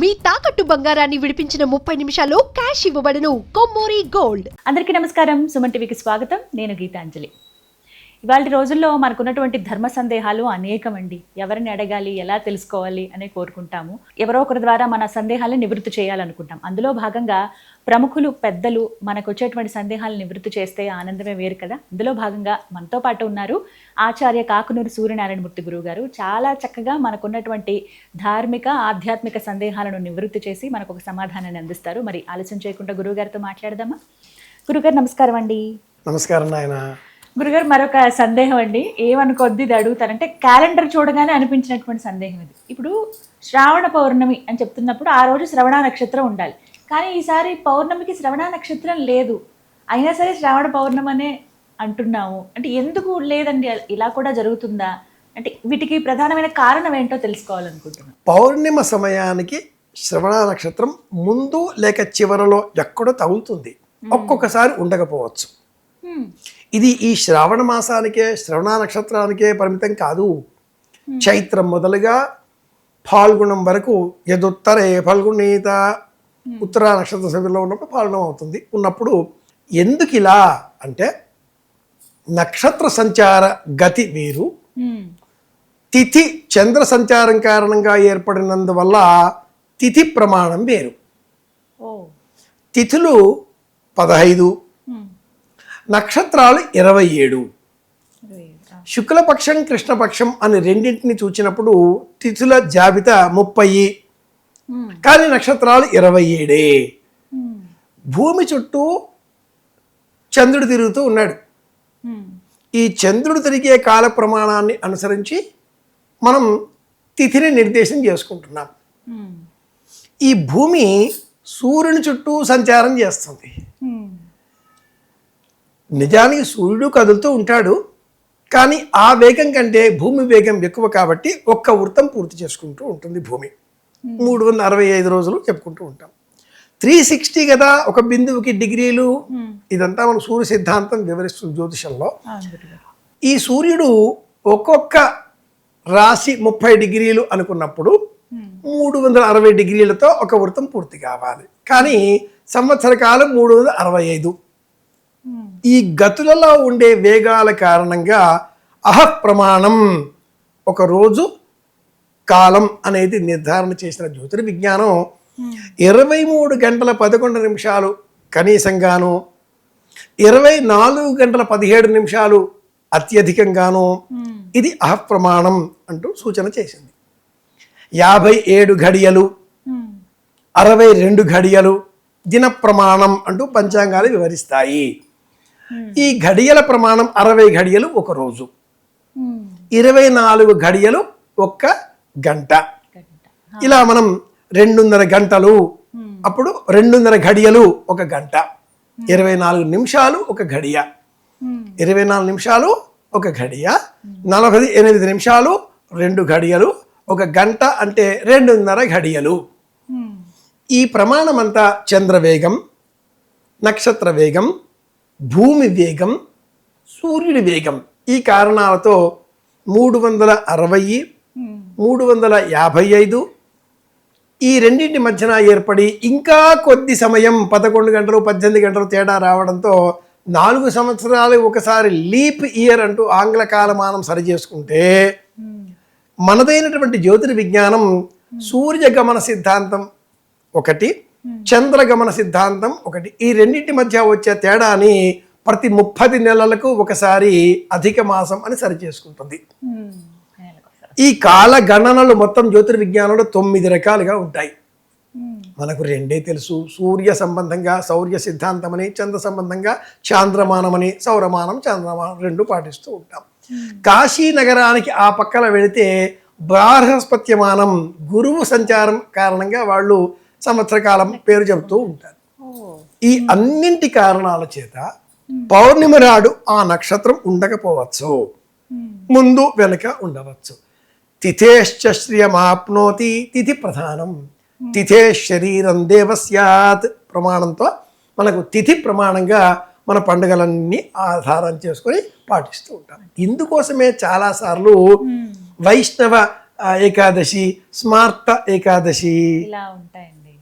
మీ తాకట్టు బంగారాన్ని విడిపించిన 30 నిమిషాల్లో క్యాష్ ఇవ్వబడును. కొమ్మూరి గోల్డ్. అందరికీ నమస్కారం. సుమన్ టీవీకి స్వాగతం. నేను గీతాంజలి. ఇవాళ రోజుల్లో మనకున్నటువంటి ధర్మ సందేహాలు అనేకమండి. ఎవరిని అడగాలి, ఎలా తెలుసుకోవాలి అనే కోరుకుంటాము. ఎవరో ఒకరి ద్వారా మన సందేహాలను నివృత్తి చేయాలనుకుంటాం. అందులో భాగంగా ప్రముఖులు, పెద్దలు మనకు వచ్చేటువంటి సందేహాలను నివృత్తి చేస్తే ఆనందమే వేరు కదా. అందులో భాగంగా మనతో పాటు ఉన్నారు ఆచార్య కాకునూరు సూర్యనారాయణమూర్తి గురువు గారు. చాలా చక్కగా మనకున్నటువంటి ధార్మిక, ఆధ్యాత్మిక సందేహాలను నివృత్తి చేసి మనకు ఒక సమాధానాన్ని అందిస్తారు. మరి ఆలస్యం చేయకుండా గురువు గారితో మాట్లాడదామా? గురుగారు నమస్కారం అండి. నమస్కారం నాయన. గురుగారు, మరొక సందేహం అండి. ఏమనుకొద్ది ఇది అడుగుతారంటే, క్యాలెండర్ చూడగానే అనిపించినటువంటి సందేహం ఇది. ఇప్పుడు శ్రావణ పౌర్ణమి అని చెప్తున్నప్పుడు ఆ రోజు శ్రవణ నక్షత్రం ఉండాలి. కానీ ఈసారి పౌర్ణమికి శ్రవణ నక్షత్రం లేదు, అయినా సరే శ్రావణ పౌర్ణమి అనే అంటున్నాము. అంటే ఎందుకు లేదండి, ఇలా కూడా జరుగుతుందా? అంటే వీటికి ప్రధానమైన కారణం ఏంటో తెలుసుకోవాలనుకుంటున్నాను. పౌర్ణిమ సమయానికి శ్రవణ నక్షత్రం ముందు లేక చివరలో ఎక్కడో తగులుతుంది, ఒక్కొక్కసారి ఉండకపోవచ్చు. ఇది ఈ శ్రావణ మాసానికే, శ్రవణ నక్షత్రానికే పరిమితం కాదు. చైత్రం మొదలుగా ఫాల్గుణం వరకు యదుత్తరే ఫల్గుణీత ఉత్తర నక్షత్ర సమయంలో ఉన్నప్పుడు ఫాల్గుణం అవుతుంది. ఉన్నప్పుడు ఎందుకు ఇలా అంటే, నక్షత్ర సంచార గతి వేరు, తిథి చంద్ర సంచారం కారణంగా ఏర్పడినందువల్ల తిథి ప్రమాణం వేరు. తిథులు 15, నక్షత్రాలు 27. శుక్లపక్షం, కృష్ణపక్షం అని రెండింటిని చూచినప్పుడు తిథుల జాబితా 30, కానీ నక్షత్రాలు 27. భూమి చుట్టూ చంద్రుడు తిరుగుతూ ఉన్నాడు. ఈ చంద్రుడు తిరిగే కాల ప్రమాణాన్ని అనుసరించి మనం తిథిని నిర్దేశం చేసుకుంటున్నాం. ఈ భూమి సూర్యుని చుట్టూ సంచారం చేస్తుంది. నిజానికి సూర్యుడు కదులుతూ ఉంటాడు, కానీ ఆ వేగం కంటే భూమి వేగం ఎక్కువ కాబట్టి ఒక్క వృత్తం పూర్తి చేసుకుంటూ ఉంటుంది భూమి. 365 రోజులు చెప్పుకుంటూ ఉంటాం. 360 కదా ఒక బిందువుకి డిగ్రీలు. ఇదంతా మన సూర్య సిద్ధాంతం వివరిస్తుంది జ్యోతిషంలో. ఈ సూర్యుడు ఒక్కొక్క రాశి 30 డిగ్రీలు అనుకున్నప్పుడు 360 డిగ్రీలతో ఒక వృత్తం పూర్తి కావాలి. కానీ సంవత్సర కాలం 365. ఈ గతులలో ఉండే వేగాల కారణంగా అహప్రమాణం, ఒక రోజు కాలం అనేది నిర్ధారణ చేసిన జ్యోతిర్విజ్ఞానం 23 గంటల 11 నిమిషాలు కనీసంగాను, 24 గంటల 17 నిమిషాలు అత్యధికంగాను ఇది అహప్రమాణం అంటూ సూచన చేసింది. 57 ఘడియలు, 62 ఘడియలు దిన ప్రమాణం అంటూ పంచాంగాలు వివరిస్తాయి. ఈ ఘడియల ప్రమాణం 60 ఘడియలు ఒక రోజు, 24 ఘడియలు ఒక్క గంట. ఇలా మనం 2.5 గంటలు, అప్పుడు 2.5 ఘడియలు ఒక గంట, 24 నిమిషాలు ఒక ఘడియ, 24 నిమిషాలు ఒక ఘడియ, 48 నిమిషాలు 2 ఘడియలు, ఒక గంట అంటే 2.5 ఘడియలు. ఈ ప్రమాణం అంతా చంద్రవేగం, నక్షత్ర వేగం, భూమి వేగం, సూర్యుడి వేగం, ఈ కారణాలతో 360, 355 ఈ రెండింటి మధ్యన ఏర్పడి ఇంకా కొద్ది సమయం 11 గంటలు 18 గంటలు తేడా రావడంతో 4 సంవత్సరాలు ఒకసారి లీప్ ఇయర్ అంటూ ఆంగ్ల కాలమానం సరి చేసుకుంటే, మనదైనటువంటి జ్యోతిర్విజ్ఞానం సూర్యగమన సిద్ధాంతం ఒకటి, చంద్రగమన సిద్ధాంతం ఒకటి, ఈ రెండింటి మధ్య వచ్చే తేడాని ప్రతి 30 నెలలకు ఒకసారి అధిక మాసం అని సరి చేసుకుంటుంది. ఈ కాల గణనలు మొత్తం జ్యోతిర్విజ్ఞానంలో 9 రకాలుగా ఉంటాయి. మనకు 2 తెలుసు, సూర్య సంబంధంగా సౌర్య సిద్ధాంతం అని, చంద్ర సంబంధంగా చాంద్రమానం అని, సౌరమానం చంద్రమానం 2 పాటిస్తూ ఉంటాం. కాశీ నగరానికి ఆ పక్కన వెళితే బృహస్పత్యమానం, గురువు సంచారం కారణంగా వాళ్ళు సంవత్సర కాలం పేరు చెబుతూ ఉంటారు. ఈ అన్నింటి కారణాల చేత పౌర్ణిమ నాడు ఆ నక్షత్రం ఉండకపోవచ్చు, ముందు వెనుక ఉండవచ్చు. తిథేశ్చ శ్రియమాప్నోతి, తిథి ప్రధానం, తిథే శరీరం దేవస్యాత్ ప్రమాణంతో మనకు తిథి ప్రమాణంగా మన పండుగలన్నీ ఆధారం చేసుకొని పాటిస్తూ ఉంటాం. ఇందుకోసమే చాలాసార్లు వైష్ణవ ఏకాదశి, స్మార్త ఏకాదశి, ఇలా ఉంటాయండి.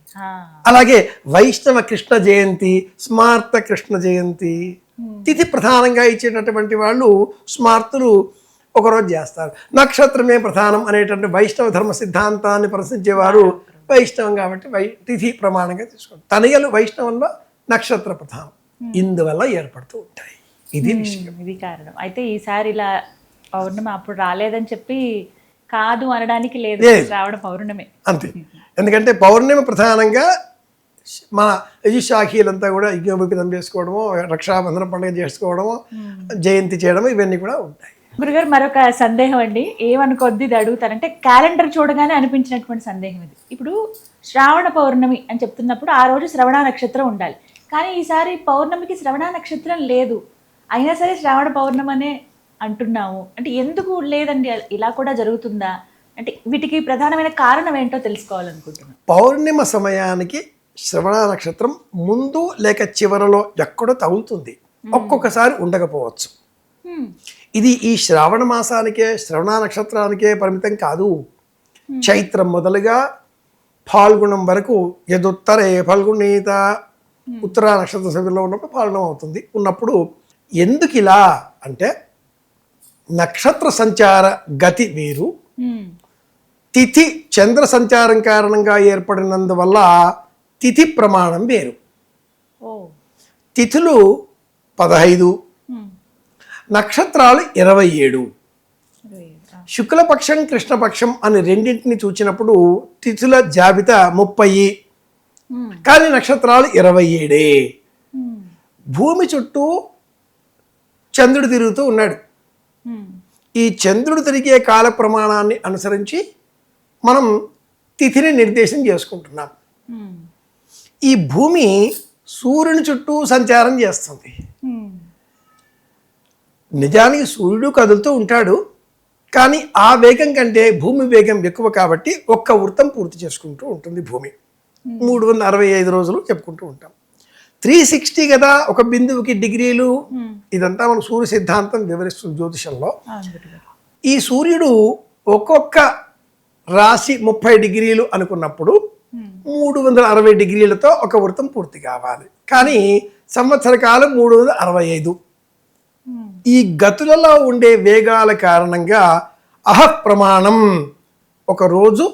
అలాగే వైష్ణవ కృష్ణ జయంతి, స్మార్త కృష్ణ జయంతి. తిథి ప్రధానంగా ఇచ్చేటటువంటి వాళ్ళు స్మార్తులు ఒకరోజు చేస్తారు. నక్షత్రమే ప్రధానం అనేటువంటి వైష్ణవ ధర్మ సిద్ధాంతాన్ని ప్రశ్నించేవారు వైష్ణవం కాబట్టి తిథి ప్రమాణంగా తీసుకోండి. తనయలు వైష్ణవంలో నక్షత్ర ప్రధానం, ఇందువల్ల ఏర్పడుతూ ఉంటాయి. ఇది విషయం, ఇది కారణం. అయితే ఈసారి ఇలా పౌర్ణమి అప్పుడు రాలేదని చెప్పి కాదు అనడానికి లేదు, శ్రావణ పౌర్ణమి అంతే. ఎందుకంటే పౌర్ణమి ప్రధానంగా మన యజుశాఖీలంతా కూడా యజ్ఞోపవితం చేసుకోవడము, రక్షాబంధన పండుగ చేసుకోవడము, జయంతి చేయడము, ఇవన్నీ కూడా ఉంటాయి. గురుగారు మరొక సందేహం అండి, ఏమనుకొద్ది ఇది అడుగుతారంటే క్యాలెండర్ చూడగానే అనిపించినటువంటి సందేహం ఇది. ఇప్పుడు శ్రావణ పౌర్ణమి అని చెప్తున్నప్పుడు ఆ రోజు శ్రవణ నక్షత్రం ఉండాలి, కానీ ఈసారి పౌర్ణమికి శ్రవణ నక్షత్రం లేదు, అయినా సరే శ్రావణ పౌర్ణమి అనే అంటున్నాము. అంటే ఎందుకు లేదండి, ఇలా కూడా జరుగుతుందా? అంటే వీటికి ప్రధానమైన కారణం ఏంటో తెలుసుకోవాలనుకుంటున్నాను. పౌర్ణిమ సమయానికి శ్రవణ నక్షత్రం ముందు లేక చివరలో ఎక్కడో తగులుతుంది, ఒక్కొక్కసారి ఉండకపోవచ్చు. ఇది ఈ శ్రావణ మాసానికే, శ్రవణ నక్షత్రానికే పరిమితం కాదు. చైత్రం మొదలుగా ఫాల్గుణం వరకు యదుత్తరే ఫల్గుణీత, ఉత్తర నక్షత్ర సమయంలో ఉన్నప్పుడు ఫాల్గుణం అవుతుంది. ఉన్నప్పుడు ఎందుకు ఇలా అంటే నక్షత్ర సంచార గతి వేరు, తిథి చంద్ర సంచారం కారణంగా ఏర్పడినందువల్ల తిథి ప్రమాణం వేరు. తిథులు 15, నక్షత్రాలు 27. శుక్లపక్షం కృష్ణపక్షం అని రెండింటిని చూచినప్పుడు తిథుల జాబితా 30, కానీ నక్షత్రాలు 27. భూమి చుట్టూ చంద్రుడు తిరుగుతూ ఉన్నాడు. ఈ చంద్రుడు తిరిగే కాల ప్రమాణాన్ని అనుసరించి మనం తిథిని నిర్దేశం చేసుకుంటున్నాం. ఈ భూమి సూర్యుని చుట్టూ సంచారం చేస్తుంది. నిజానికి సూర్యుడు కదులుతూ ఉంటాడు, కానీ ఆ వేగం కంటే భూమి వేగం ఎక్కువ కాబట్టి ఒక్క వృత్తం పూర్తి చేసుకుంటూ ఉంటుంది భూమి. 365 రోజులు చెప్పుకుంటూ ఉంటాం. 360 కదా ఒక బిందువుకి డిగ్రీలు. ఇదంతా మన సూర్య సిద్ధాంతం వివరిస్తుంది జ్యోతిషంలో. ఈ సూర్యుడు ఒక్కొక్క రాశి 30 డిగ్రీలు అనుకున్నప్పుడు 360 డిగ్రీలతో ఒక వృత్తం పూర్తి కావాలి, కానీ సంవత్సర కాలం 365. ఈ గతులలో ఉండే వేగాల కారణంగా ప్రమాణం ఒక రోజు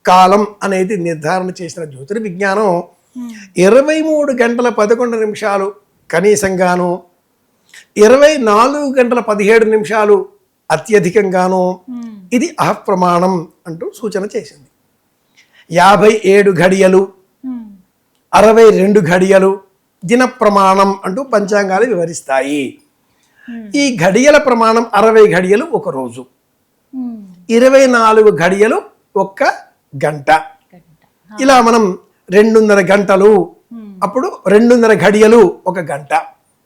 కాలం అనేది నిర్ధారణ చేసిన జ్యోతిర్విజ్ఞానం 23 గంటల 11 నిమిషాలు కనీసంగాను, 24 గంటల 17 నిమిషాలు అత్యధికంగాను ఇది ప్రమాణం అంటూ సూచన చేసింది. 57 ఘడియలు, 62 ఘడియలు దిన ప్రమాణం అంటూ పంచాంగాలు వివరిస్తాయి. ఈ ఘడియల ప్రమాణం 60 ఘడియలు ఒక రోజు, 24 ఘడియలు ఒక్క గంట. ఇలా మనం 2.5 గంటలు, అప్పుడు 2.5 ఘడియలు ఒక గంట,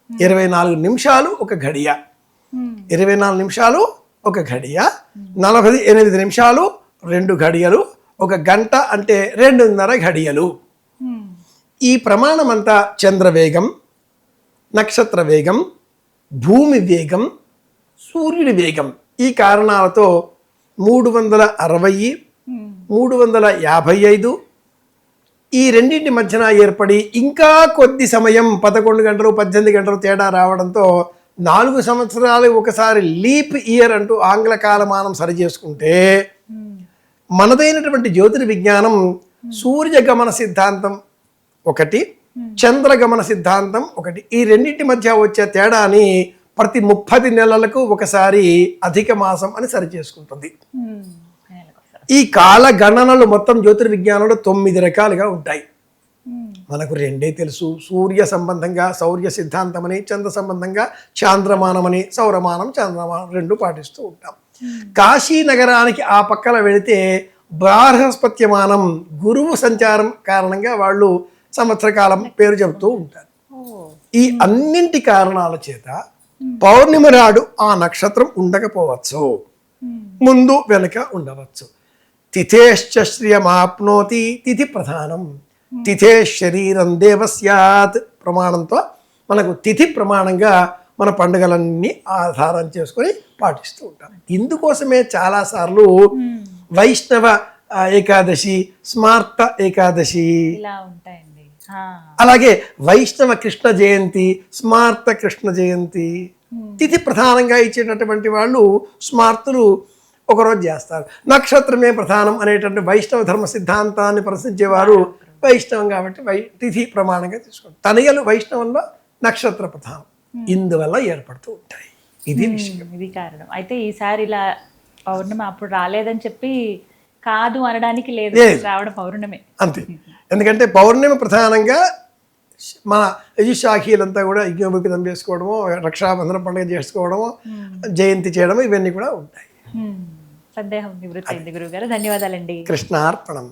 24 నిమిషాలు ఒక ఘడియ, 24 నిమిషాలు ఒక ఘడియ, 48 నిమిషాలు 2 ఘడియలు, ఒక గంట అంటే 2.5 ఘడియలు. ఈ ప్రమాణం అంతా చంద్రవేగం, నక్షత్ర వేగం, భూమి వేగం, సూర్యుడి వేగం, ఈ కారణాలతో 360, 355 ఈ రెండింటి మధ్యన ఏర్పడి ఇంకా కొద్ది సమయం 11 గంటలు 18 గంటలు తేడా రావడంతో 4 సంవత్సరాలు ఒకసారి లీప్ ఇయర్ అంటూ ఆంగ్ల కాలమానం సరి చేసుకుంటే మనదైనటువంటి జ్యోతిర్విజ్ఞానం సూర్యగమన సిద్ధాంతం ఒకటి, చంద్రగమన సిద్ధాంతం ఒకటి, ఈ రెండింటి మధ్య వచ్చే తేడాని ప్రతి 30 నెలలకు ఒకసారి అధిక మాసం అని సరి చేసుకుంటుంది. ఈ కాల గణనలు మొత్తం జ్యోతిర్విజ్ఞానంలో 9 రకాలుగా ఉంటాయి. మనకు 2 తెలుసు, సూర్య సంబంధంగా సౌర్య సిద్ధాంతం అని, చంద్ర సంబంధంగా చాంద్రమానమని, సౌరమానం చంద్రమానం 2 పాటిస్తూ ఉంటాం. కాశీ నగరానికి ఆ పక్కన వెళితే బృహస్పత్యమానం గురువు సంచారం కారణంగా వాళ్ళు సంవత్సర కాలం పేరు చెబుతూ ఉంటారు. ఈ అన్నింటి కారణాల చేత పౌర్ణిమ నాడు ఆ నక్షత్రం ఉండకపోవచ్చు, ముందు వెనుక ఉండవచ్చు. తిథేశ్చ శ్రియమాప్నోతి, తిథి ప్రధానం, తిథే శరీరం దేవస్యాత్ ప్రమాణంతో మనకు తిథి ప్రమాణంగా మన పండుగలన్నీ ఆధారం చేసుకొని పాటిస్తూ ఉంటాం. ఇందుకోసమే చాలాసార్లు వైష్ణవ ఏకాదశి, స్మార్త ఏకాదశి, ఇలా ఉంటాయండి. అలాగే వైష్ణవ కృష్ణ జయంతి, స్మార్త కృష్ణ జయంతి, తిథి ప్రధానంగా ఇచ్చేటటువంటి వాళ్ళు స్మార్తులు ఒకరోజు చేస్తారు. నక్షత్రమే ప్రధానం అనేటువంటి వైష్ణవ ధర్మ సిద్ధాంతాన్ని ప్రశ్నించేవారు వైష్ణవం కాబట్టి తిథి ప్రమాణంగా తీసుకుంటారు. తనయలు వైష్ణవంలో నక్షత్ర ప్రధానం, ఇందువల్ల ఏర్పడుతూ ఉంటాయి. ఇది విషయం, ఇది కారణం. అయితే ఈసారి ఇలా పౌర్ణమి అప్పుడు రాలేదని చెప్పి కాదు అనడానికి లేదు, రావడం పౌర్ణమే అంతే. ఎందుకంటే పౌర్ణమి ప్రధానంగా మన యజుశాఖీలంతా కూడా యజ్ఞోపవితం చేసుకోవడము, రక్షాబంధన పండుగ చేసుకోవడము, జయంతి చేయడము, ఇవన్నీ కూడా ఉంటాయి. సందేహం నివృత్తి అయింది గురువు గారు. ధన్యవాదాలండి. కృష్ణార్పణం.